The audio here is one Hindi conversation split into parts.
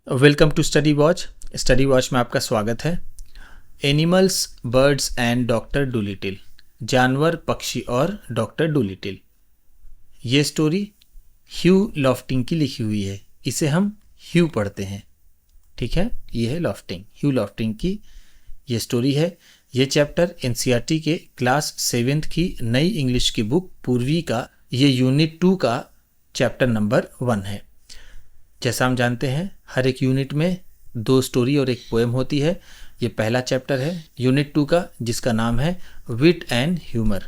Welcome to study watch. Study watch में आपका स्वागत है। Animals, birds and doctor Doolittle, जानवर, पक्षी और डॉक्टर डूलिटिल। ये स्टोरी ह्यू लॉफ्टिंग की लिखी हुई है। इसे हम ह्यू पढ़ते हैं, ठीक है। ये है लॉफ्टिंग, ह्यू लॉफ्टिंग की ये स्टोरी है। ये चैप्टर एनसीईआरटी के क्लास 7th की नई इंग्लिश की बुक पूर्वी का ये यूनिट 2 का चैप्टर नंबर 1 है। जैसा हम जानते हैं, हर एक यूनिट में 2 स्टोरी और एक पोएम होती है। ये पहला चैप्टर है यूनिट 2 का, जिसका नाम है विट एंड ह्यूमर।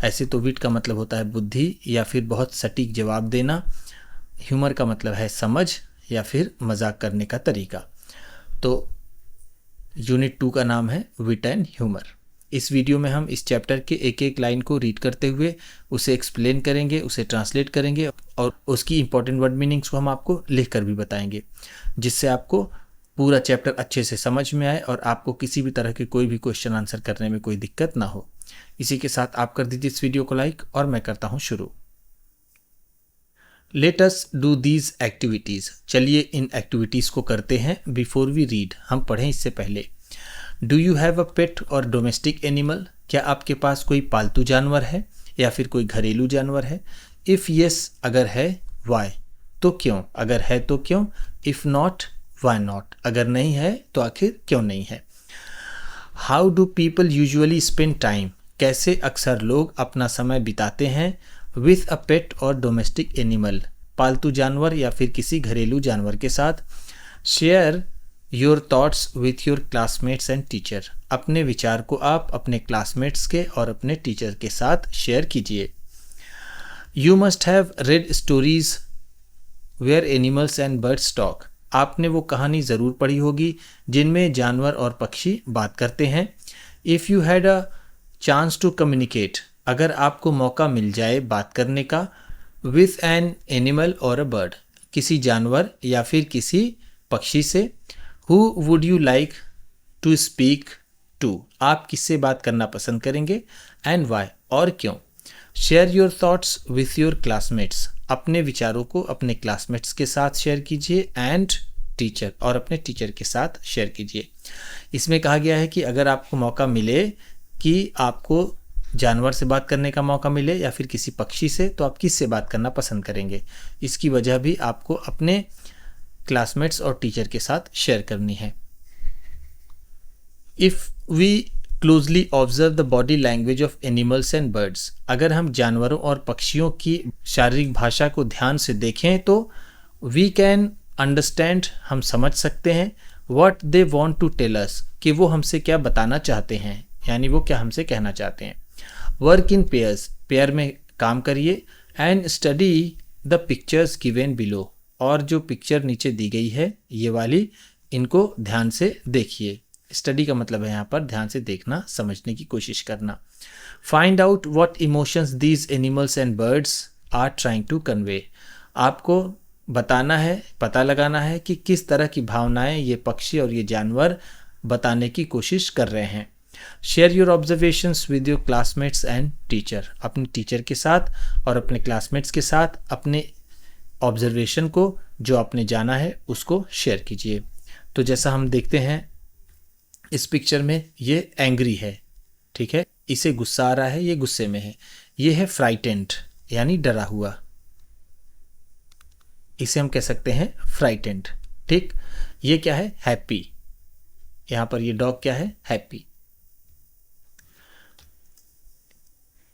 ऐसे तो विट का मतलब होता है बुद्धि या फिर बहुत सटीक जवाब देना। ह्यूमर का मतलब है समझ या फिर मजाक करने का तरीका। तो यूनिट 2 का नाम है विट एंड ह्यूमर। इस वीडियो में हम इस चैप्टर के एक एक लाइन को रीड करते हुए उसे एक्सप्लेन करेंगे, उसे ट्रांसलेट करेंगे और उसकी इंपॉर्टेंट वर्ड मीनिंग्स को हम आपको लिख कर भी बताएंगे, जिससे आपको पूरा चैप्टर अच्छे से समझ में आए और आपको किसी भी तरह के कोई भी क्वेश्चन आंसर करने में कोई दिक्कत ना हो। इसी के साथ आप कर दीजिए इस वीडियो को लाइक और मैं करता हूँ शुरू। Let us do these activities. चलिए इन एक्टिविटीज़ को करते हैं। बिफोर वी रीड, हम पढ़ें इससे पहले। डू यू हैव अ पेट और डोमेस्टिक एनिमल? क्या आपके पास कोई पालतू जानवर है या फिर कोई घरेलू जानवर है? इफ़ येस, अगर है, वाई, तो क्यों? अगर है तो क्यों? इफ़ नॉट, वाई नॉट, अगर नहीं है तो आखिर क्यों नहीं है? How do people usually spend time? कैसे अक्सर लोग अपना समय बिताते हैं विथ अ पेट और डोमेस्टिक एनिमल, पालतू जानवर या फिर किसी घरेलू जानवर के साथ। Share your thoughts with your classmates and teacher. अपने विचार को आप अपने क्लासमेट्स के और अपने टीचर के साथ शेयर कीजिए। You must have read stories where animals and birds talk. आपने वो कहानी ज़रूर पढ़ी होगी जिनमें जानवर और पक्षी बात करते हैं। If you had a chance to communicate, अगर आपको मौका मिल जाए बात करने का विथ एन एनिमल और अ बर्ड, किसी जानवर या फिर किसी पक्षी से। Who would you like to speak to? आप किससे बात करना पसंद करेंगे एंड वाई, और क्यों? Share your thoughts with your classmates. अपने विचारों को अपने क्लासमेट्स के साथ शेयर कीजिए एंड टीचर, और अपने टीचर के साथ शेयर कीजिए। इसमें कहा गया है कि अगर आपको मौका मिले कि आपको जानवर से बात करने का मौका मिले या फिर किसी पक्षी से, तो आप किस से बात करना पसंद करेंगे? इसकी वजह भी आपको अपने क्लासमेट्स और टीचर के साथ शेयर करनी है। If we closely observe the body language of animals and birds, अगर हम जानवरों और पक्षियों की शारीरिक भाषा को ध्यान से देखें तो वी कैन अंडरस्टैंड, हम समझ सकते हैं, what they want to tell us, कि वो हमसे क्या बताना चाहते हैं, यानी वो क्या हमसे कहना चाहते हैं। वर्क इन पेयर्स, पेयर में काम करिए। And study the pictures given below, और जो पिक्चर नीचे दी गई है ये वाली, इनको ध्यान से देखिए। स्टडी का मतलब है यहाँ पर ध्यान से देखना, समझने की कोशिश करना। Find out what emotions these animals and birds are trying to convey, आपको बताना है, पता लगाना है कि किस तरह की भावनाएं ये पक्षी और ये जानवर बताने की कोशिश कर रहे हैं। Share your observations with your classmates and teacher, अपने टीचर के साथ और अपने क्लासमेट्स के साथ अपने ऑब्जर्वेशन को, जो आपने जाना है, उसको शेयर कीजिए। तो जैसा हम देखते हैं इस पिक्चर में, ये एंग्री है, ठीक है, इसे गुस्सा आ रहा है, ये गुस्से में है। ये है फ्राइटेंड, यानी डरा हुआ, इसे हम कह सकते हैं फ्राइटेंड, ठीक। ये क्या है? हैप्पी। यहां पर ये डॉग क्या है? हैप्पी।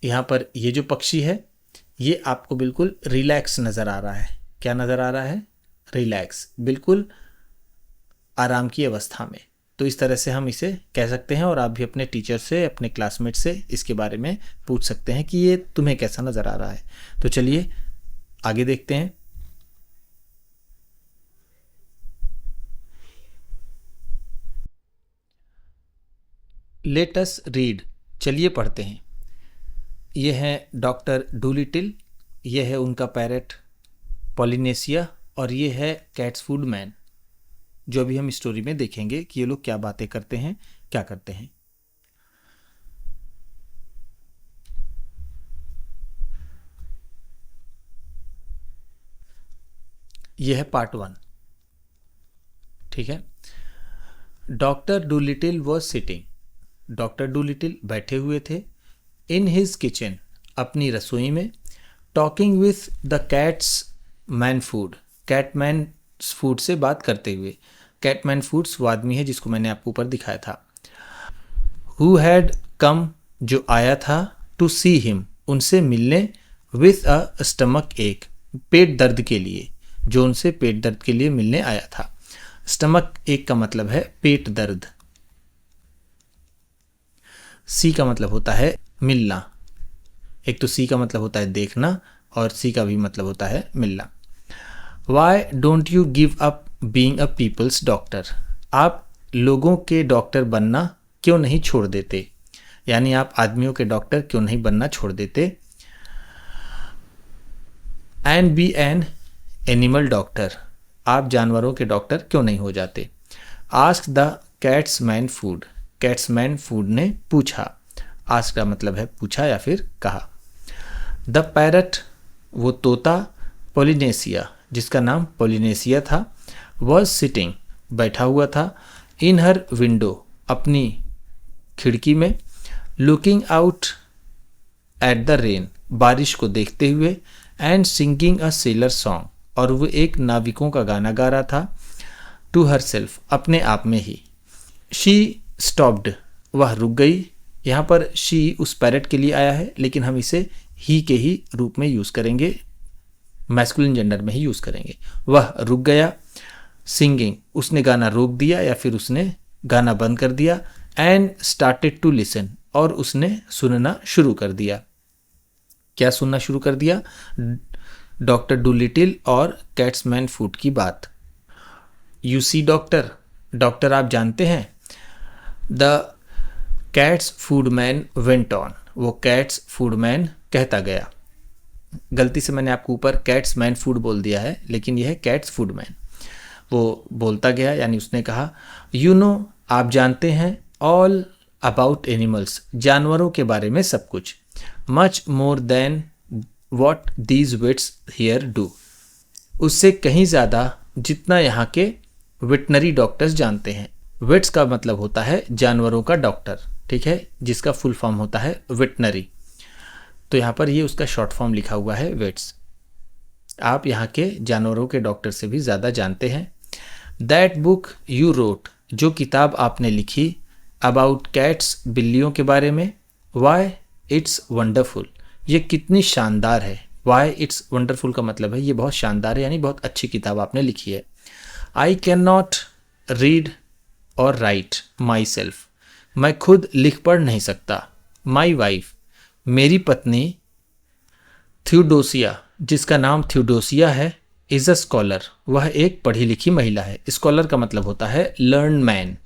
यहां पर ये जो पक्षी है ये आपको बिल्कुल रिलैक्स नजर आ रहा है। क्या नजर आ रहा है? रिलैक्स, बिल्कुल आराम की अवस्था में। तो इस तरह से हम इसे कह सकते हैं, और आप भी अपने टीचर से, अपने क्लासमेट से इसके बारे में पूछ सकते हैं कि ये तुम्हें कैसा नज़र आ रहा है। तो चलिए आगे देखते हैं। लेट अस रीड, चलिए पढ़ते हैं। ये है डॉक्टर डूलिटिल, ये है उनका पैरेट पॉलिनेशिया, और ये है कैट्स फूड मैन। जो अभी हम स्टोरी में देखेंगे कि ये लोग क्या बातें करते हैं, क्या करते हैं। यह है पार्ट 1। ठीक है। Doctor Doolittle was sitting, doctor Doolittle बैठे हुए थे, इन हिज किचन, अपनी रसोई में, talking with the cats man food, cat man food से बात करते हुए। कैटमैन फूड्स वो आदमी है जिसको मैंने आपको ऊपर दिखाया था। हु हैड कम, जो आया था, टू सी हिम, उनसे मिलने, विथ अ स्टमक एक, पेट दर्द के लिए, जो उनसे पेट दर्द के लिए मिलने आया था। स्टमक एक का मतलब है पेट दर्द। सी का मतलब होता है मिलना। एक तो सी का मतलब होता है देखना और सी का भी मतलब होता है मिलना। Why don't you give up being a people's doctor, आप लोगों के डॉक्टर बनना क्यों नहीं छोड़ देते, यानी आप आदमियों के डॉक्टर क्यों नहीं बनना छोड़ देते। And be an animal doctor, आप जानवरों के डॉक्टर क्यों नहीं हो जाते। Ask the cats man food, cats man food ने पूछा। आस्क का मतलब है पूछा या फिर कहा। द पैरट, वो तोता, पोलिनेसिया, जिसका नाम पोलिनेसिया था, वॉज सिटिंग, बैठा हुआ था, इन हर विंडो, अपनी खिड़की में, looking out at the rain, बारिश को देखते हुए, and singing a seller song, और वो एक नाविकों का गाना गा रहा था, टू हर सेल्फ, अपने आप में ही। शी स्टॉप्ड, वह रुक गई। यहाँ पर शी उस पैरट के लिए आया है, लेकिन हम इसे ही के ही रूप में यूज़ करेंगे, मैस्कुलिन जेंडर में ही यूज़ करेंगे। वह रुक गया। सिंगिंग, उसने गाना रोक दिया या फिर उसने गाना बंद कर दिया। एंड स्टार्टेड टू लिसन, और उसने सुनना शुरू कर दिया। क्या सुनना शुरू कर दिया? डॉक्टर डूलिटिल और कैट्समैन फूड की बात। यू सी डॉक्टर, डॉक्टर आप जानते हैं। द कैट्स फूडमैन वेंट ऑन, वो कैट्स फूडमैन कहता गया। गलती से मैंने आपको ऊपर कैट्समैन फूड बोल दिया है, लेकिन यह है कैट्स फूडमैन। वो बोलता गया, यानी उसने कहा, यू नो, आप जानते हैं, ऑल अबाउट एनिमल्स, जानवरों के बारे में सब कुछ, much more than what these vets here do, उससे कहीं ज़्यादा जितना यहाँ के वेटनरी डॉक्टर्स जानते हैं। वेट्स का मतलब होता है जानवरों का डॉक्टर, ठीक है, जिसका फुल फॉर्म होता है वेटनरी। तो यहाँ पर ये उसका शॉर्ट फॉर्म लिखा हुआ है वेट्स। आप यहाँ के जानवरों के डॉक्टर से भी ज़्यादा जानते हैं। दैट बुक यू रोट, जो किताब आपने लिखी, अबाउट कैट्स, बिल्लियों के बारे में, वाई इट्स वंडरफुल, ये कितनी शानदार है। वाई इट्स वंडरफुल का मतलब है ये बहुत शानदार है, यानी बहुत अच्छी किताब आपने लिखी है। आई कैन नॉट रीड और राइट माई सेल्फ, मैं खुद लिख पढ़ नहीं सकता। माई वाइफ, मेरी पत्नी, थ्यूडोसिया, जिसका नाम थ्यूडोसिया है, इज़ अ स्कॉलर, वह एक पढ़ी लिखी महिला है। स्कॉलर का मतलब होता है learn man,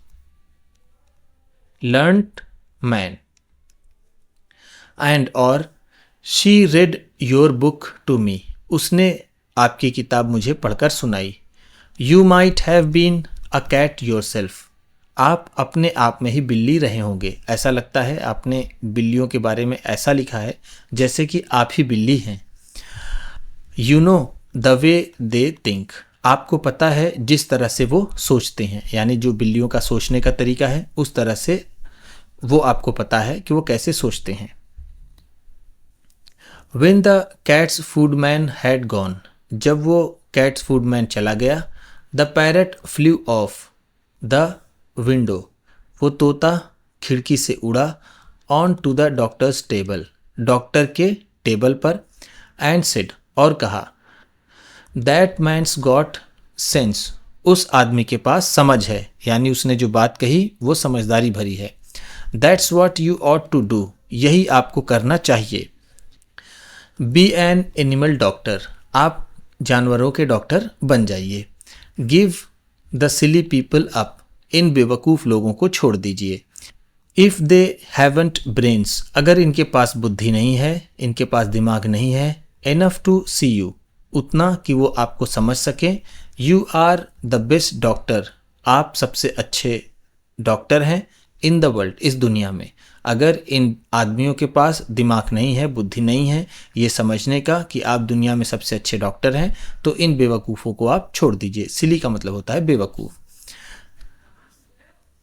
learned man. And और she read your book to me, उसने आपकी किताब मुझे पढ़कर सुनाई। You might have been a cat yourself, आप अपने आप में ही बिल्ली रहे होंगे। ऐसा लगता है आपने बिल्लियों के बारे में ऐसा लिखा है जैसे कि आप ही बिल्ली हैं। You know the way they think, आपको पता है जिस तरह से वो सोचते हैं, यानी जो बिल्लियों का सोचने का तरीका है उस तरह से वो आपको पता है कि वो कैसे सोचते हैं। When the cat's foodman had gone, जब वो कैट्स फूडमैन चला गया, the parrot flew off the window, वो तोता खिड़की से उड़ा, on to the doctor's table, doctor के टेबल पर, and said, और कहा, that man's got sense, उस आदमी के पास समझ है, यानी उसने जो बात कही वो समझदारी भरी है। That's what you ought to do, यही आपको करना चाहिए। बी एन एनिमल डॉक्टर, आप जानवरों के डॉक्टर बन जाइए। Give the silly people up, इन बेवकूफ़ लोगों को छोड़ दीजिए। इफ़ दे हैवंट ब्रेन्स, अगर इनके पास बुद्धि नहीं है, इनके पास दिमाग नहीं है, एनफ टू सी यू, उतना कि वो आपको समझ सकें। You are the best doctor, आप सबसे अच्छे डॉक्टर हैं, इन द वर्ल्ड, इस दुनिया में। अगर इन आदमियों के पास दिमाग नहीं है, बुद्धि नहीं है ये समझने का कि आप दुनिया में सबसे अच्छे डॉक्टर हैं, तो इन बेवकूफ़ों को आप छोड़ दीजिए। सिली का मतलब होता है बेवकूफ़।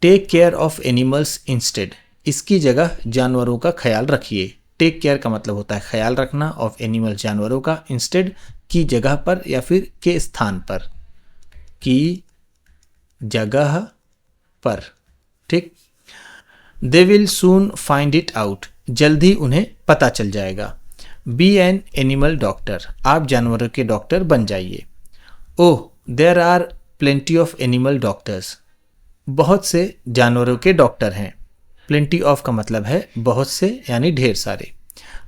Take care of animals instead, इसकी जगह जानवरों का ख्याल रखिए। टेक केयर का मतलब होता है ख्याल रखना, ऑफ एनिमल जानवरों का, इंस्टेड की जगह पर या फिर के स्थान पर, की जगह पर, ठीक। They will soon find it out, जल्द ही उन्हें पता चल जाएगा। बी एन एनिमल डॉक्टर, आप जानवरों के डॉक्टर बन जाइए। Oh there are plenty of animal doctors, बहुत से जानवरों के डॉक्टर हैं। प्लेंटी ऑफ का मतलब है बहुत से यानी ढेर सारे।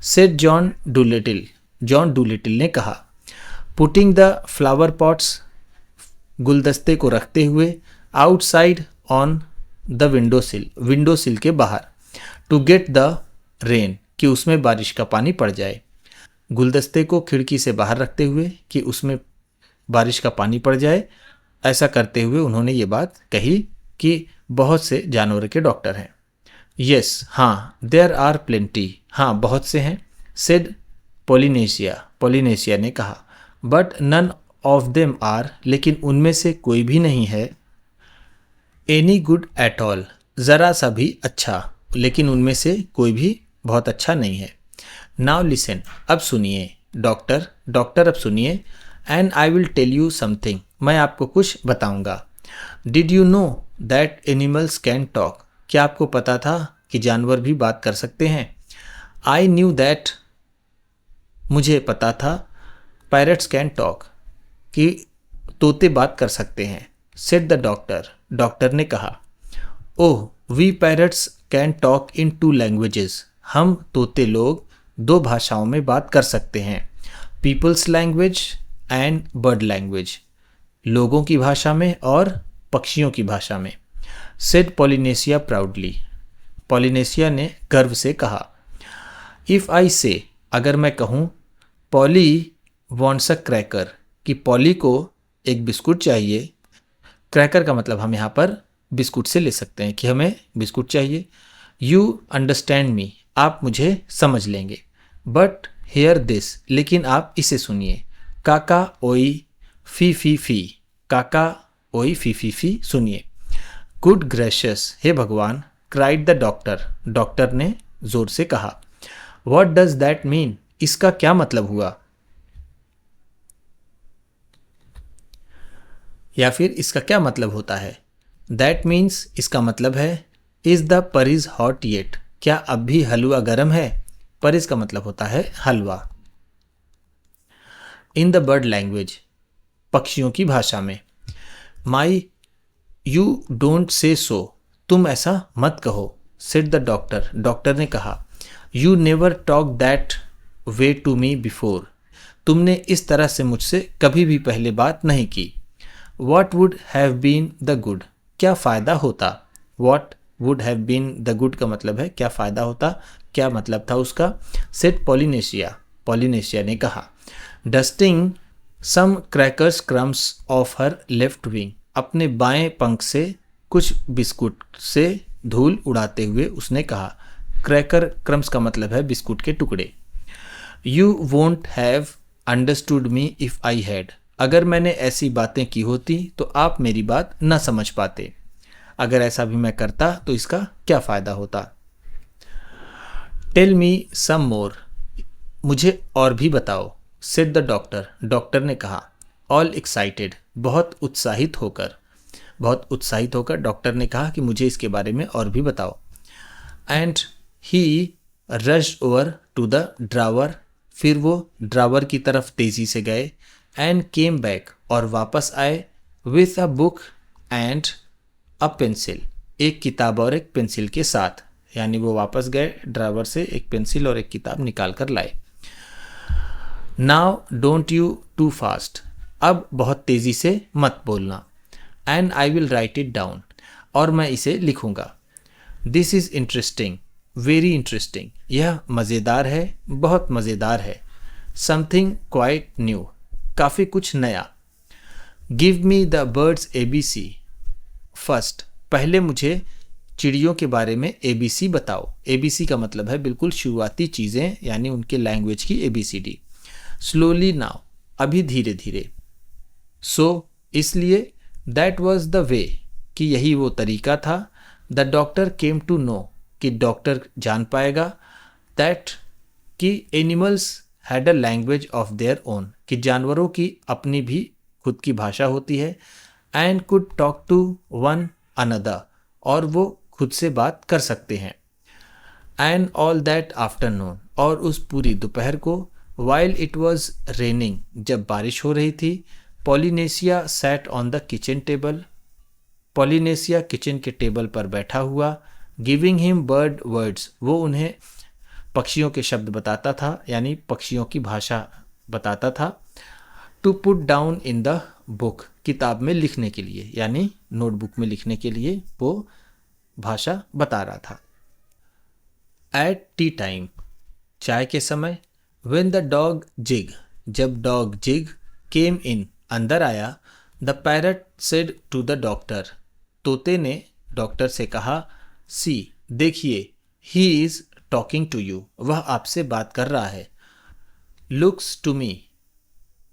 Said John Doolittle, John Doolittle ने कहा। पुटिंग द फ्लावर पॉट्स, गुलदस्ते को रखते हुए, आउटसाइड ऑन द विंडोसिल, विंडोसिल के बाहर, टू गेट द रेन, कि उसमें बारिश का पानी पड़ जाए। गुलदस्ते को खिड़की से बाहर रखते हुए कि उसमें बारिश का पानी पड़ जाए, ऐसा करते हुए उन्होंने ये बात कही कि बहुत से जानवर के डॉक्टर हैं। यस, हाँ, देयर आर प्लेंटी, हाँ बहुत से हैं। सेड पोलिनेशिया, पोलिनेशिया ने कहा। But none of them are, लेकिन उनमें से कोई भी नहीं है। एनी गुड एट ऑल, ज़रा सा भी अच्छा, लेकिन उनमें से कोई भी बहुत अच्छा नहीं है। नाउ लिसन, अब सुनिए। डॉक्टर, डॉक्टर अब सुनिए। And I will tell you something, मैं आपको कुछ बताऊंगा। Did you know that animals can talk, क्या आपको पता था कि जानवर भी बात कर सकते हैं? आई न्यू दैट, मुझे पता था। पैरट्स कैन टॉक, कि तोते बात कर सकते हैं। सेड द डॉक्टर, डॉक्टर ने कहा। Oh we parrots can talk in 2 languages, हम तोते लोग 2 भाषाओं में बात कर सकते हैं। People's language and bird language, लोगों की भाषा में और पक्षियों की भाषा में। सेड पॉलिनेशिया प्राउडली, पॉलिनेशिया ने गर्व से कहा। इफ़ आई से, अगर मैं कहूँ, पॉली वॉन्ट्स अ क्रैकर, कि पॉली को एक बिस्कुट चाहिए। क्रैकर का मतलब हम यहाँ पर बिस्कुट से ले सकते हैं कि हमें बिस्कुट चाहिए। यू अंडरस्टैंड मी, आप मुझे समझ लेंगे। बट हेयर दिस, लेकिन आप इसे सुनिए। काका ओई फी फी फी, काका ओई फी फी फी, सुनिए। गुड ग्रेशियस, हे भगवान, क्राइड द डॉक्टर, डॉक्टर ने जोर से कहा। व्हाट डज दैट मीन, इसका क्या मतलब हुआ? या फिर इसका क्या मतलब होता है? दैट मीन्स, इसका मतलब है, इज़ द परिज हॉट येट, क्या अब भी हलवा गर्म है? परिज का मतलब होता है हलवा। इन द बर्ड लैंग्वेज, पक्षियों की भाषा में। माई यू डोंट से सो, तुम ऐसा मत कहो। सेड द डॉक्टर, डॉक्टर ने कहा। You never talk that way to me before, तुमने इस तरह से मुझसे कभी भी पहले बात नहीं की। What would have been the good, क्या फ़ायदा होता? What would have been the good का मतलब है क्या फ़ायदा होता, क्या मतलब था उसका? सेड पॉलिनेशिया, पॉलिनेशिया ने कहा। Dusting some crackers crumbs off her left wing, अपने बाएं पंख से कुछ बिस्कुट से धूल उड़ाते हुए उसने कहा। क्रैकर क्रम्स का मतलब है बिस्कुट के टुकड़े। You won't have understood me if I had, अगर मैंने ऐसी बातें की होती तो आप मेरी बात न समझ पाते। अगर ऐसा भी मैं करता तो इसका क्या फ़ायदा होता? टेल मी सम मोर, मुझे और भी बताओ। सेड द डॉक्टर, डॉक्टर ने कहा। ऑल एक्साइटेड, बहुत उत्साहित होकर, बहुत उत्साहित होकर डॉक्टर ने कहा कि मुझे इसके बारे में और भी बताओ। And he rushed over to the drawer, फिर वो ड्रावर की तरफ तेज़ी से गए। एंड केम बैक, और वापस आए। With a book and a pencil, एक किताब और एक पेंसिल के साथ, यानी वो वापस गए ड्राइवर से एक पेंसिल और एक किताब निकाल कर लाए। Now don't you too fast, अब बहुत तेज़ी से मत बोलना। And I will write it down, और मैं इसे लिखूँगा। This is interesting, very interesting, यह मज़ेदार है, बहुत मज़ेदार है। समथिंग क्वाइट न्यू, काफ़ी कुछ नया। Give me the birds ABC first, पहले मुझे चिड़ियों के बारे में ABC बताओ। ABC का मतलब है बिल्कुल शुरुआती चीज़ें, यानी उनके लैंग्वेज की ABCD। स्लोली नाउ, अभी धीरे धीरे। सो, इसलिए, दैट वॉज द वे, कि यही वो तरीका था। The doctor came to know कि डॉक्टर जान पाएगा दैट कि animals had a language of their own कि जानवरों की अपनी भी खुद की भाषा होती है and could talk to one another और वो खुद से बात कर सकते हैं एंड ऑल दैट आफ्टरनून और उस पूरी दोपहर को वाइल इट वॉज रेनिंग जब बारिश हो रही थी Polynesia sat on the kitchen table Polynesia kitchen के टेबल पर बैठा हुआ गिविंग हिम बर्ड वर्ड्स वो उन्हें पक्षियों के शब्द बताता था यानी पक्षियों की भाषा बताता था to put down in the book किताब में लिखने के लिए यानी नोटबुक में लिखने के लिए वो भाषा बता रहा था एट टी टाइम चाय के समय व्हेन द डॉग जिग जब डॉग जिग केम इन अंदर आया the parrot said to the doctor तोते ने डॉक्टर से कहा सी देखिए he is talking to you वह आपसे बात कर रहा है लुक्स टू मी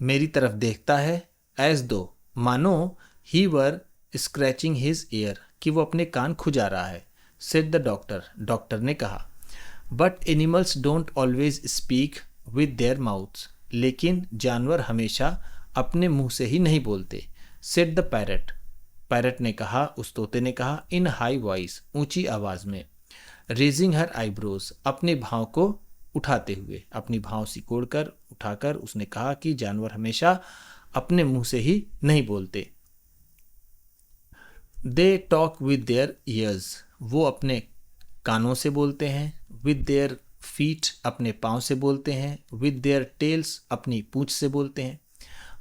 मेरी तरफ देखता है एज दो मानो ही वर स्क्रैचिंग हिज ईयर कि वो अपने कान खुजा रहा है सेड द डॉक्टर डॉक्टर ने कहा but animals don't always speak with their mouths लेकिन जानवर हमेशा अपने मुंह से ही नहीं बोलते सेड द पैरट पैरट ने कहा उस तोते ने कहा इन हाई वॉइस ऊंची आवाज में रेजिंग हर आईब्रोज अपने भाव को उठाते हुए अपनी भाव सिकोड़ कर उठाकर उसने कहा कि जानवर हमेशा अपने मुंह से ही नहीं बोलते they talk with their years वो अपने कानों से बोलते हैं विद देयर फीट अपने पाँव से बोलते हैं विद देयर टेल्स अपनी पूंछ से बोलते हैं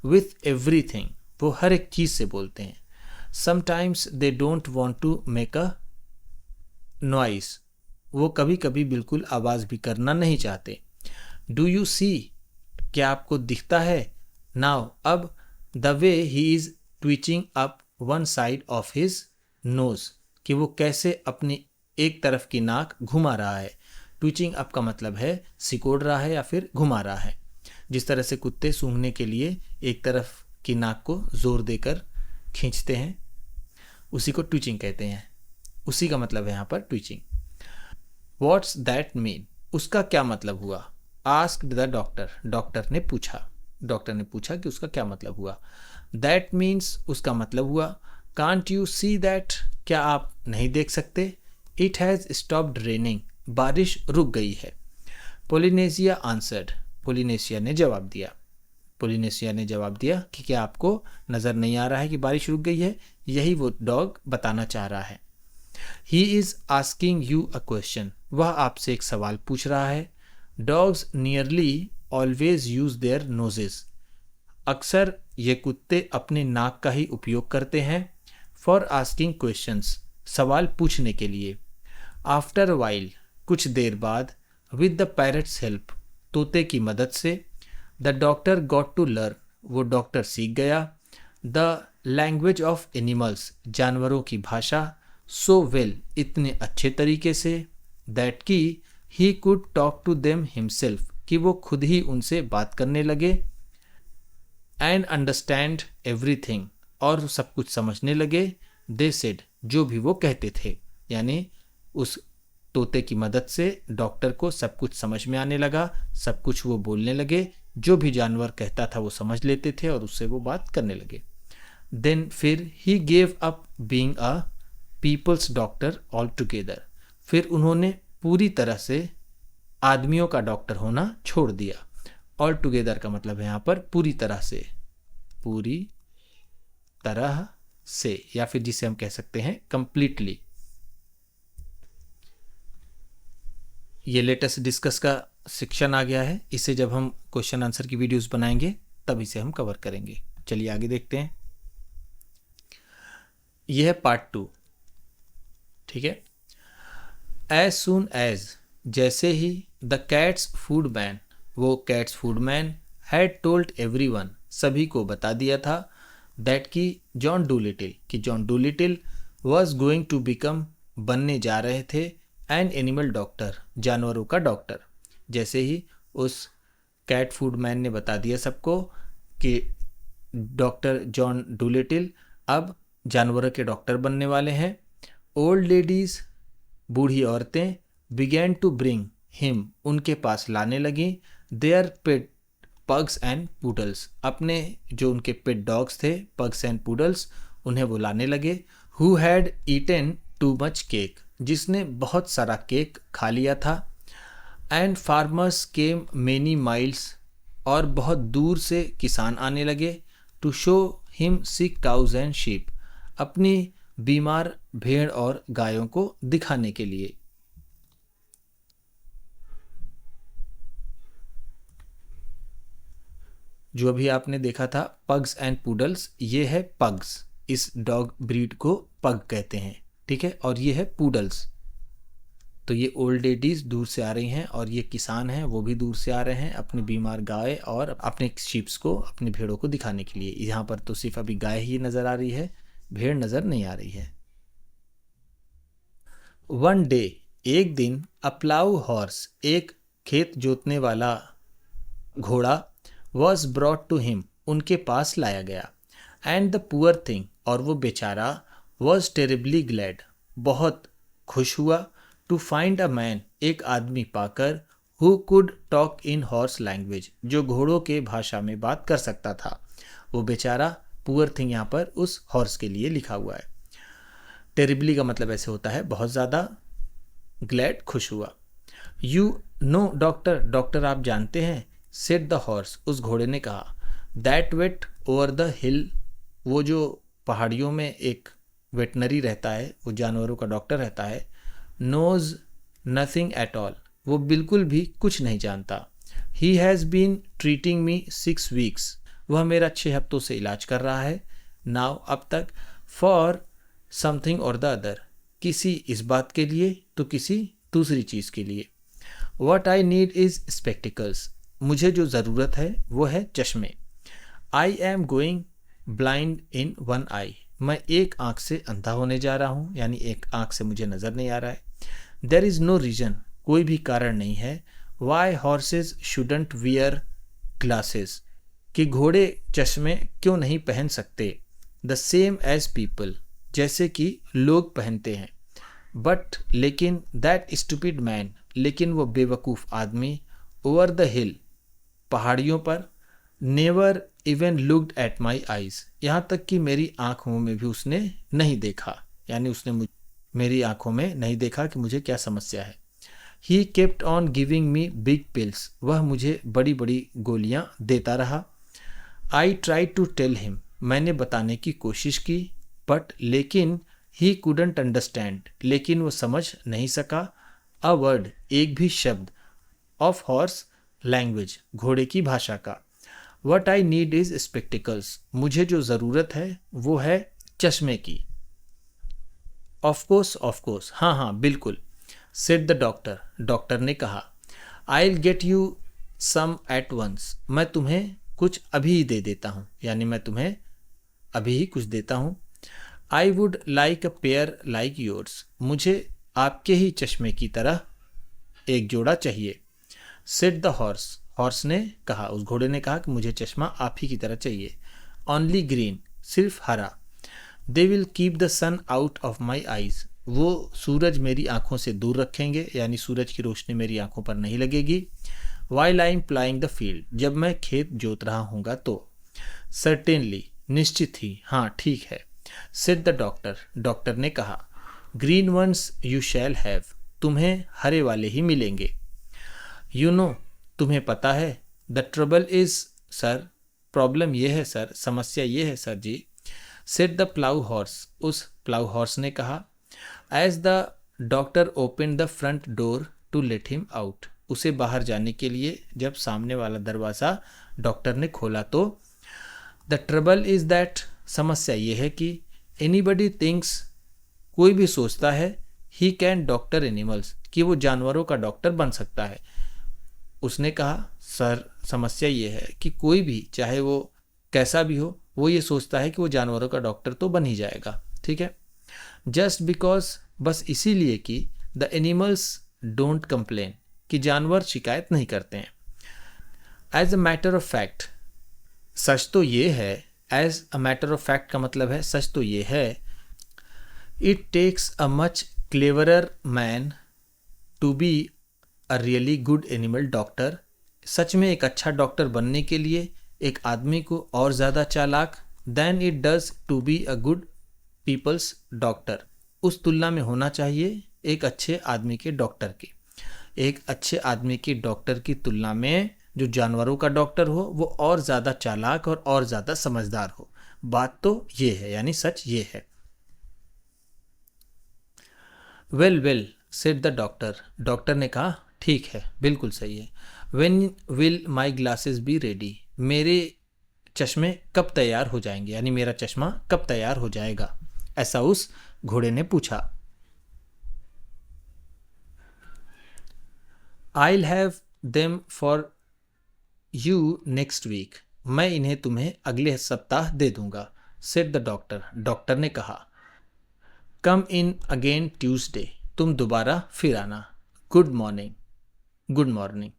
विथ एवरीथिंग वो हर एक चीज़ से बोलते हैं sometimes they don't want to make a noise वो कभी कभी बिल्कुल आवाज़ भी करना नहीं चाहते डू यू सी क्या आपको दिखता है नाउ अब the way he is twitching up one side of his nose कि वो कैसे अपनी एक तरफ की नाक घुमा रहा है ट्विचिंग अप का मतलब है सिकोड़ रहा है या फिर घुमा रहा है जिस तरह से कुत्ते सूंघने के लिए एक तरफ की नाक को जोर देकर खींचते हैं उसी को ट्विचिंग कहते हैं उसी का मतलब है यहाँ पर ट्विचिंग व्हाट्स दैट मीन उसका क्या मतलब हुआ आस्क्ड द डॉक्टर डॉक्टर ने पूछा कि उसका क्या मतलब हुआ दैट मीन्स उसका मतलब हुआ कांट यू सी दैट क्या आप नहीं देख सकते इट हैज़ स्टॉप्ड रेनिंग बारिश रुक गई है पोलिनेशिया आंसर्ड पोलिनेशिया ने जवाब दिया कि क्या आपको नज़र नहीं आ रहा है कि बारिश रुक गई है यही वो डॉग बताना चाह रहा है he is asking you a question वह आपसे एक सवाल पूछ रहा है dogs nearly always use their noses अक्सर ये कुत्ते अपने नाक का ही उपयोग करते हैं फॉर आस्किंग क्वेश्चंस सवाल पूछने के लिए आफ्टर वाइल कुछ देर बाद विद द पैरट्स हेल्प तोते की मदद से the doctor got to learn वो डॉक्टर सीख गया द लैंग्वेज ऑफ एनिमल्स जानवरों की भाषा सो वेल इतने अच्छे तरीके से दैट कि he could talk to them himself कि वो खुद ही उनसे बात करने लगे एंड अंडरस्टैंड एवरीथिंग और सब कुछ समझने लगे दे सेड जो भी वो कहते थे यानी उस तोते की मदद से डॉक्टर को सब कुछ समझ में आने लगा सब कुछ वो बोलने लगे जो भी जानवर कहता था वो समझ लेते थे और उससे वो बात करने लगे देन फिर he gave up being a people's doctor all together फिर उन्होंने पूरी तरह से आदमियों का डॉक्टर होना छोड़ दिया ऑल टुगेदर का मतलब है यहाँ पर पूरी तरह से या फिर जिसे हम कह सकते हैं कंप्लीटली ये लेटेस्ट डिस्कस का सेक्शन आ गया है इसे जब हम क्वेश्चन आंसर की वीडियोस बनाएंगे तब इसे हम कवर करेंगे चलिए आगे देखते हैं यह है पार्ट 2 ठीक है एज सून एज जैसे ही द कैट्स फूड मैन वो cats food man had told everyone सभी को बता दिया था दैट कि John Doolittle was going to become बनने जा रहे थे एन एनिमल डॉक्टर जानवरों का डॉक्टर जैसे ही उस कैट फूड मैन ने बता दिया सबको कि डॉक्टर जॉन डूलिटिल अब जानवरों के डॉक्टर बनने वाले हैं ओल्ड लेडीज बूढ़ी औरतें बिगैन टू ब्रिंग हिम उनके पास लाने लगी their pet pugs and poodles अपने जो उनके पेट डॉग्स थे पग्स एंड पूडल्स उन्हें वो लाने लगे who had eaten too much cake जिसने बहुत सारा केक खा लिया था and farmers came many miles और बहुत दूर से किसान आने लगे to show him sick cows and sheep अपनी बीमार भेड़ और गायों को दिखाने के लिए। जो अभी आपने देखा था पग्स एंड पूडल्स, ये है पग्स, इस डॉग ब्रीड को पग कहते हैं, ठीक है, और ये है पूडल्स। तो ये ओल्ड लेडीज दूर से आ रही हैं और ये किसान हैं वो भी दूर से आ रहे हैं अपनी बीमार गाय और अपने शीप्स को अपनी भेड़ों को दिखाने के लिए। यहाँ पर तो सिर्फ अभी गाय ही नजर आ रही है, भेड़ नजर नहीं आ रही है। वन डे एक दिन अ प्लाउ हॉर्स एक खेत जोतने वाला घोड़ा वॉज ब्रॉट टू हिम उनके पास लाया गया एंड द पुअर थिंग और वो बेचारा वॉज टेरिबली ग्लैड बहुत खुश हुआ टू फाइंड अ मैन एक आदमी पाकर who could talk in horse language जो घोड़ों के भाषा में बात कर सकता था। वो बेचारा पुअर थिंग यहाँ पर उस हॉर्स के लिए लिखा हुआ है। टेरिबली का मतलब ऐसे होता है बहुत ज़्यादा, ग्लैड खुश हुआ। यू नो डॉक्टर डॉक्टर आप जानते हैं सेड द हॉर्स उस घोड़े ने कहा that vet over the hill वो जो पहाड़ियों में एक वेटनरी रहता है वो जानवरों का डॉक्टर रहता है नोज नथिंग एट ऑल वो बिल्कुल भी कुछ नहीं जानता। He has been treating me 6 weeks वह मेरा 6 हफ्तों से इलाज कर रहा है। नाउ अब तक फॉर समथिंग और द अदर किसी इस बात के लिए तो किसी दूसरी चीज़ के लिए। What I need is spectacles मुझे जो ज़रूरत है वो है चश्मे। I am going blind in one eye मैं एक आँख से अंधा होने जा रहा हूँ यानी एक आँख से मुझे नज़र नहीं आ रहा है। देर इज़ नो रीज़न कोई भी कारण नहीं है why horses shouldn't wear glasses कि घोड़े चश्मे क्यों नहीं पहन सकते। द सेम एज पीपल जैसे कि लोग पहनते हैं। बट लेकिन दैट स्टूपिड मैन लेकिन वो बेवकूफ़ आदमी ओवर द हिल पहाड़ियों पर never even looked at my eyes यहाँ तक कि मेरी आँखों में भी उसने नहीं देखा यानी उसने मेरी आँखों में नहीं देखा कि मुझे क्या समस्या है। He kept on giving me big pills वह मुझे बड़ी बड़ी गोलियां देता रहा। I try to tell him मैंने बताने की कोशिश की बट लेकिन ही कुडंट अंडरस्टैंड लेकिन वो समझ नहीं सका अ वर्ड एक भी शब्द ऑफ हॉर्स लैंग्वेज घोड़े की भाषा का। What I need is spectacles मुझे जो ज़रूरत है वो है चश्मे की। ऑफ कोर्स हाँ हाँ बिल्कुल सेड द डॉक्टर डॉक्टर ने कहा I will get you some at once मैं तुम्हें कुछ अभी ही दे देता हूँ यानी मैं तुम्हें अभी ही कुछ देता हूँ। I would like a pair like yours मुझे आपके ही चश्मे की तरह एक जोड़ा चाहिए। सेड द हॉर्स हॉर्स ने कहा उस घोड़े ने कहा कि मुझे चश्मा आप ही की तरह चाहिए। ओनली ग्रीन सिर्फ हरा। They will keep the sun out of my eyes वो सूरज मेरी आंखों से दूर रखेंगे यानी सूरज की रोशनी मेरी आंखों पर नहीं लगेगी। While I am प्लाइंग the field जब मैं खेत जोत रहा हूँगा तो। सर्टेनली निश्चित ही हाँ ठीक है। सेड द डॉक्टर डॉक्टर ने कहा green ones you shall have तुम्हें हरे वाले ही मिलेंगे। यू नो तुम्हें पता है the trouble is sir problem ये है सर समस्या ये है सर जी। सेड द प्लाउ हॉर्स उस प्लाउ हॉर्स ने कहा as the doctor open the front door to let him out उसे बाहर जाने के लिए जब सामने वाला दरवाज़ा डॉक्टर ने खोला तो द ट्रबल इज़ दैट समस्या ये है कि एनीबडी थिंक्स कोई भी सोचता है ही कैन डॉक्टर एनिमल्स कि वो जानवरों का डॉक्टर बन सकता है। उसने कहा सर समस्या ये है कि कोई भी चाहे वो कैसा भी हो वो ये सोचता है कि वो जानवरों का डॉक्टर तो बन ही जाएगा। ठीक है जस्ट बिकॉज बस इसीलिए कि द एनिमल्स डोंट कंप्लेन कि जानवर शिकायत नहीं करते हैं। As a matter of fact सच तो ये है। As a matter of fact का मतलब है सच तो ये है it takes a much cleverer man to be a really good animal doctor. सच में एक अच्छा डॉक्टर बनने के लिए एक आदमी को और ज़्यादा चालाक than it does to be a good people's doctor, उस तुलना में होना चाहिए एक अच्छे आदमी के डॉक्टर की। एक अच्छे आदमी की डॉक्टर की तुलना में जो जानवरों का डॉक्टर हो वो और ज़्यादा चालाक और ज़्यादा समझदार हो। बात तो ये है, यानी सच ये है। Well well said the doctor, doctor ने कहा ठीक है, बिल्कुल सही है। When will my glasses be ready, मेरे चश्मे कब तैयार हो जाएंगे, यानी मेरा चश्मा कब तैयार हो जाएगा, ऐसा उस घोड़े ने पूछा। I'll have them for you next week, मैं इन्हें तुम्हें अगले सप्ताह दे दूंगा, said the doctor, डॉक्टर ने कहा। Come in again Tuesday, तुम दोबारा फिर आना। Good morning, good morning.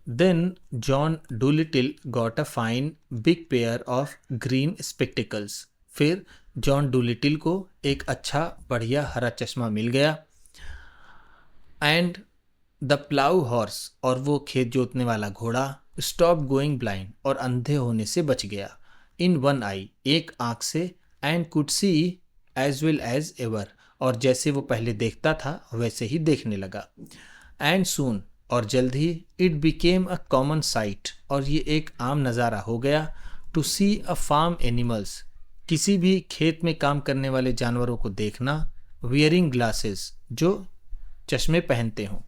Then John Dolittle got a fine big pair of green spectacles, फिर जॉन डूलिटिल को एक अच्छा बढ़िया हरा चश्मा मिल गया। एंड द प्लाउ हॉर्स, और वो खेत जोतने वाला घोड़ा, स्टॉप गोइंग ब्लाइंड, और अंधे होने से बच गया। इन वन आई, एक आंख से, and could see as well as ever, और जैसे वो पहले देखता था वैसे ही देखने लगा। एंड सून, और जल्द ही, it became a common sight, और ये एक आम नज़ारा हो गया, to see a farm animals, किसी भी खेत में काम करने वाले जानवरों को देखना, वियरिंग ग्लासेस, जो चश्मे पहनते हों,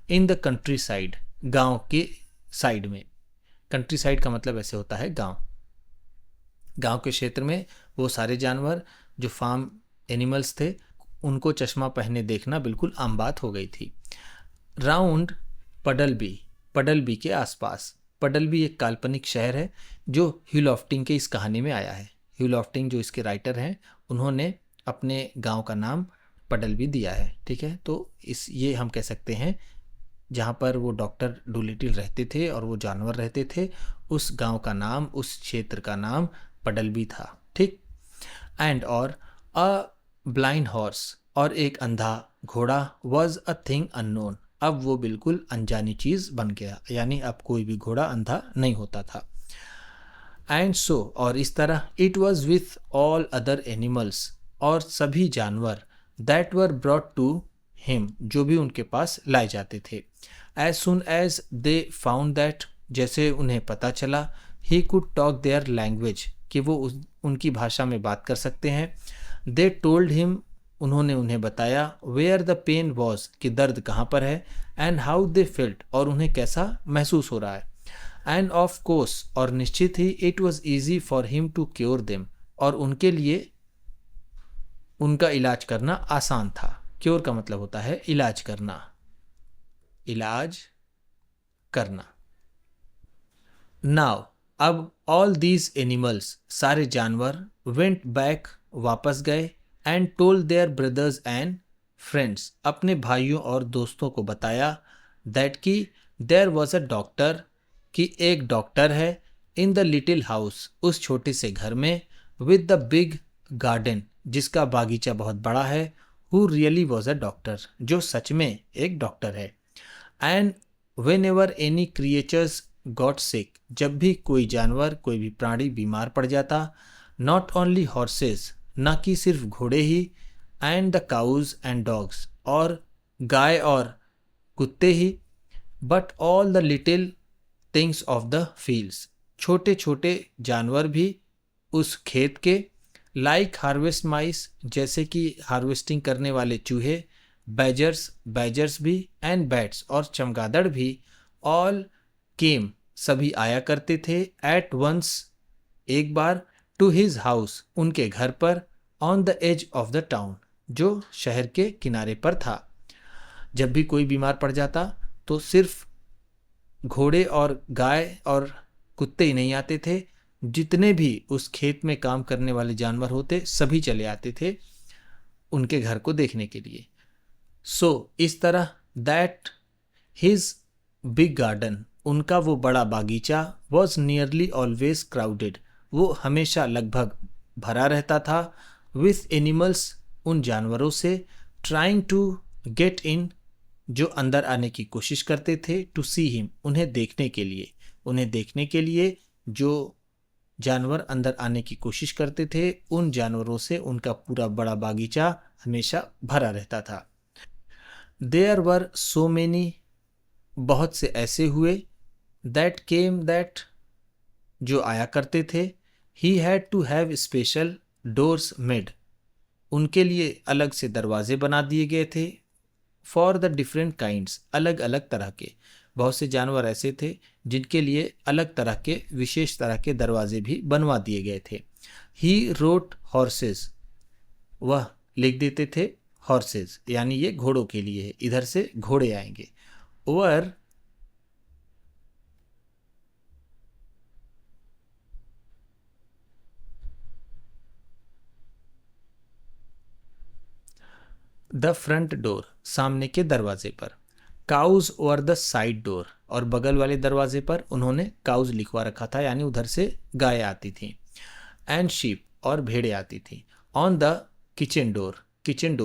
इन द कंट्री साइड, गाँव के साइड में। कंट्री साइड का मतलब ऐसे होता है गांव। गांव के क्षेत्र में वो सारे जानवर जो फार्म एनिमल्स थे उनको चश्मा पहने देखना बिल्कुल आम बात हो गई थी। राउंड पडलबी, पडलबी के आसपास, पडलबी एक काल्पनिक शहर है जो ह्यू लॉफ्टिंग के इस कहानी में आया है। ह्यू लॉफ्टिंग जो इसके राइटर हैं उन्होंने अपने गांव का नाम पडलबी दिया है, ठीक है। तो ये हम कह सकते हैं जहाँ पर वो डॉक्टर डूलिटिल रहते थे और वो जानवर रहते थे, उस गांव का नाम, उस क्षेत्र का नाम पडलबी था, ठीक। एंड और अ ब्लाइंड हॉर्स, और एक अंधा घोड़ा, वॉज अ थिंग अननोन, अब वो बिल्कुल अनजानी चीज़ बन गया, यानी अब कोई भी घोड़ा अंधा नहीं होता था। एंड सो, और इस तरह, it was with all other animals, और सभी जानवर, that were brought to him, जो भी उनके पास लाए जाते थे। As soon as they found that, जैसे उन्हें पता चला, he could talk their language, कि वो उनकी भाषा में बात कर सकते हैं। दे टोल्ड हिम, उन्होंने उन्हें बताया, वेयर द पेन वॉज, कि दर्द कहाँ पर है, एंड हाउ दे फेल्ट, और उन्हें कैसा महसूस हो रहा है। एंड ऑफ कोर्स, और निश्चित ही, it was easy for him to cure them, और उनके लिए उनका इलाज करना आसान था। क्योर का मतलब होता है इलाज करना, इलाज करना। नाउ, अब ऑल दीज एनिमल्स, सारे जानवर, वेंट बैक, वापस गए, and told their brothers and friends, अपने भाइयों और दोस्तों को बताया, दैट कि देयर वॉज अ डॉक्टर, कि एक डॉक्टर है, इन द लिटिल हाउस, उस छोटे से घर में, विद द बिग गार्डन, जिसका बागीचा बहुत बड़ा है, who really was a doctor, जो सच में एक डॉक्टर है। And when ever any creatures got sick, जब भी कोई जानवर, कोई भी प्राणी बीमार पड़ जाता, नॉट ओनली हॉर्सेस, न कि सिर्फ घोड़े ही, and the cows and dogs, और गाय और कुत्ते ही, but all the little things of the fields, छोटे छोटे जानवर भी उस खेत के, लाइक हार्वेस्ट माइस, जैसे कि हार्वेस्टिंग करने वाले चूहे, बैजर्स भी, एंड बैट्स, और चमगादड़ भी, ऑल केम, सभी आया करते थे, एट वंस, एक बार, टू हिज हाउस, उनके घर पर, on the edge of the town, जो शहर के किनारे पर था। जब भी कोई बीमार पड़ जाता तो सिर्फ घोड़े और गाय और कुत्ते ही नहीं आते थे, जितने भी उस खेत में काम करने वाले जानवर होते सभी चले आते थे उनके घर को देखने के लिए। सो इस तरह, दैट हिज बिग गार्डन, उनका वो बड़ा बागीचा, वॉज नियरली ऑलवेज क्राउडेड, वो हमेशा लगभग भरा रहता था, विथ एनिमल्स, उन जानवरों से, ट्राइंग टू गेट इन, जो अंदर आने की कोशिश करते थे, टू सी हिम, उन्हें देखने के लिए, उन्हें देखने के लिए जो जानवर अंदर आने की कोशिश करते थे, उन जानवरों से उनका पूरा बड़ा बागीचा हमेशा भरा रहता था। देयर वर सो मेनी, बहुत से ऐसे हुए, दैट केम, दैट, जो आया करते थे, he had to have special doors made, उनके लिए अलग से दरवाजे बना दिए गए थे, फॉर द डिफरेंट काइंड्स, अलग अलग तरह के, बहुत से जानवर ऐसे थे जिनके लिए अलग तरह के, विशेष तरह के दरवाजे भी बनवा दिए गए थे। ही रोट हॉर्सेस, वह लिख देते थे हॉर्सेस, यानी ये घोड़ों के लिए है, इधर से घोड़े आएंगे। ओवर द फ्रंट डोर, सामने के दरवाजे पर, cows over the side door, और बगल वाले दरवाजे पर उन्होंने काउज लिखवा रखा था, यानी उधर से गाय आती थी। एंड शीप, और भेड़े आती थी। On the kitchen door, kitchen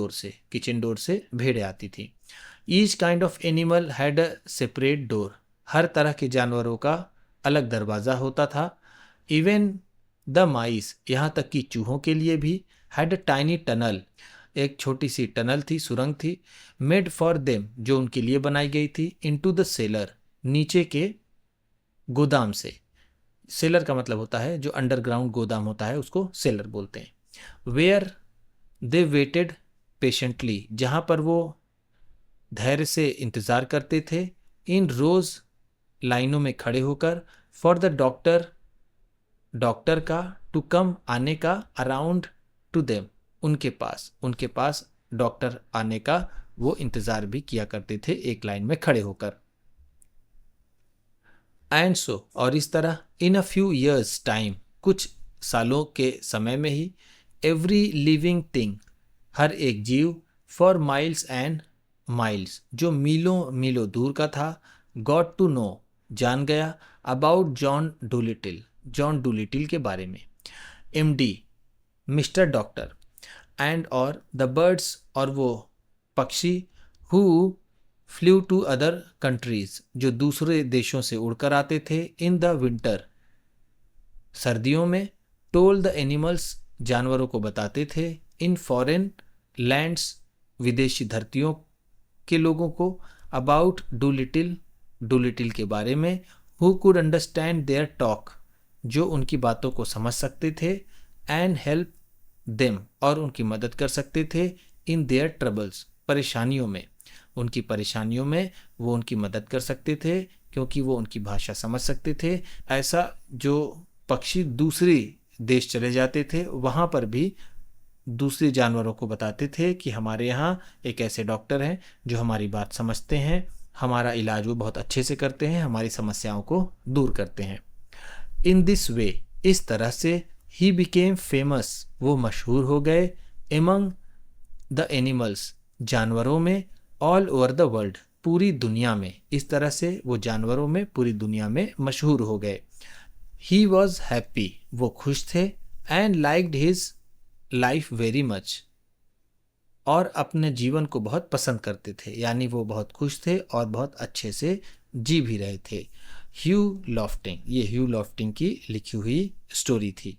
door से भेड़े आती थी। Each kind of animal had a separate door, हर तरह के जानवरों का अलग दरवाज़ा होता था। इवन द माइस, यहाँ तक कि चूहों के लिए भी, हैड अ टाइनी टनल, एक छोटी सी टनल थी, सुरंग थी, मेड फॉर देम, जो उनके लिए बनाई गई थी, इनटू द सेलर, नीचे के गोदाम से। सेलर का मतलब होता है जो अंडरग्राउंड गोदाम होता है, उसको सेलर बोलते हैं। वेयर दे वेटेड पेशेंटली, जहाँ पर वो धैर्य से इंतज़ार करते थे, इन रोज, लाइनों में खड़े होकर, फॉर द डॉक्टर, डॉक्टर का, टू कम, आने का, अराउंड टू देम, उनके पास डॉक्टर आने का वो इंतज़ार भी किया करते थे, एक लाइन में खड़े होकर। एंड सो, और इस तरह, इन अ फ्यू ईयर्स टाइम, कुछ सालों के समय में ही, एवरी लिविंग थिंग, हर एक जीव, फॉर माइल्स एंड माइल्स, जो मीलों मीलों दूर का था, गॉट टू नो, जान गया, about John Doolittle, John Doolittle के बारे में। एमडी, मिस्टर डॉक्टर, एंड और द बर्ड्स, और वो पक्षी, who flew to other countries, जो दूसरे देशों से उड़कर आते थे, इन द विंटर, सर्दियों में, टोल द एनिमल्स, जानवरों को बताते थे, इन फॉरेन लैंड्स, विदेशी धरतियों के लोगों को, अबाउट डूलिटिल, डूलिटिल के बारे में, who could understand their talk, जो उनकी बातों को समझ सकते थे, एंड हेल्प देम, और उनकी मदद कर सकते थे, इन देयर ट्रबल्स, परेशानियों में, उनकी परेशानियों में वो उनकी मदद कर सकते थे, क्योंकि वो उनकी भाषा समझ सकते थे। ऐसा जो पक्षी दूसरे देश चले जाते थे, वहाँ पर भी दूसरे जानवरों को बताते थे कि हमारे यहाँ एक ऐसे डॉक्टर हैं जो हमारी बात समझते हैं, हमारा इलाज वो बहुत अच्छे से करते हैं, हमारी समस्याओं को दूर करते हैं। इन दिस वे, इस तरह से, ही बिकेम फेमस, वो मशहूर हो गए, एमंग द एनिमल्स, जानवरों में, ऑल ओवर द वर्ल्ड, पूरी दुनिया में, इस तरह से वो जानवरों में पूरी दुनिया में मशहूर हो गए। ही वॉज हैप्पी, वो खुश थे, and liked his life very much, और अपने जीवन को बहुत पसंद करते थे, यानी वो बहुत खुश थे और बहुत अच्छे से जी भी रहे थे। ह्यू लॉफ्टिंग, ये ह्यू लॉफ्टिंग की लिखी हुई स्टोरी थी।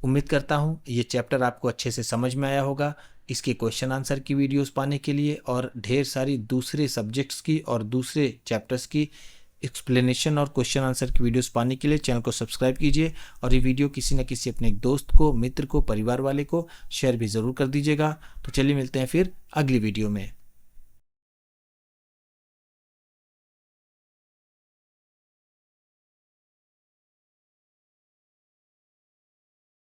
उम्मीद करता हूँ ये चैप्टर आपको अच्छे से समझ में आया होगा। इसके क्वेश्चन आंसर की वीडियोस पाने के लिए और ढेर सारी दूसरे सब्जेक्ट्स की और दूसरे चैप्टर्स की एक्सप्लेनेशन और क्वेश्चन आंसर की वीडियोस पाने के लिए चैनल को सब्सक्राइब कीजिए, और ये वीडियो किसी न किसी अपने एक दोस्त को, मित्र को, परिवार वाले को शेयर भी ज़रूर कर दीजिएगा। तो चलिए मिलते हैं फिर अगली वीडियो में।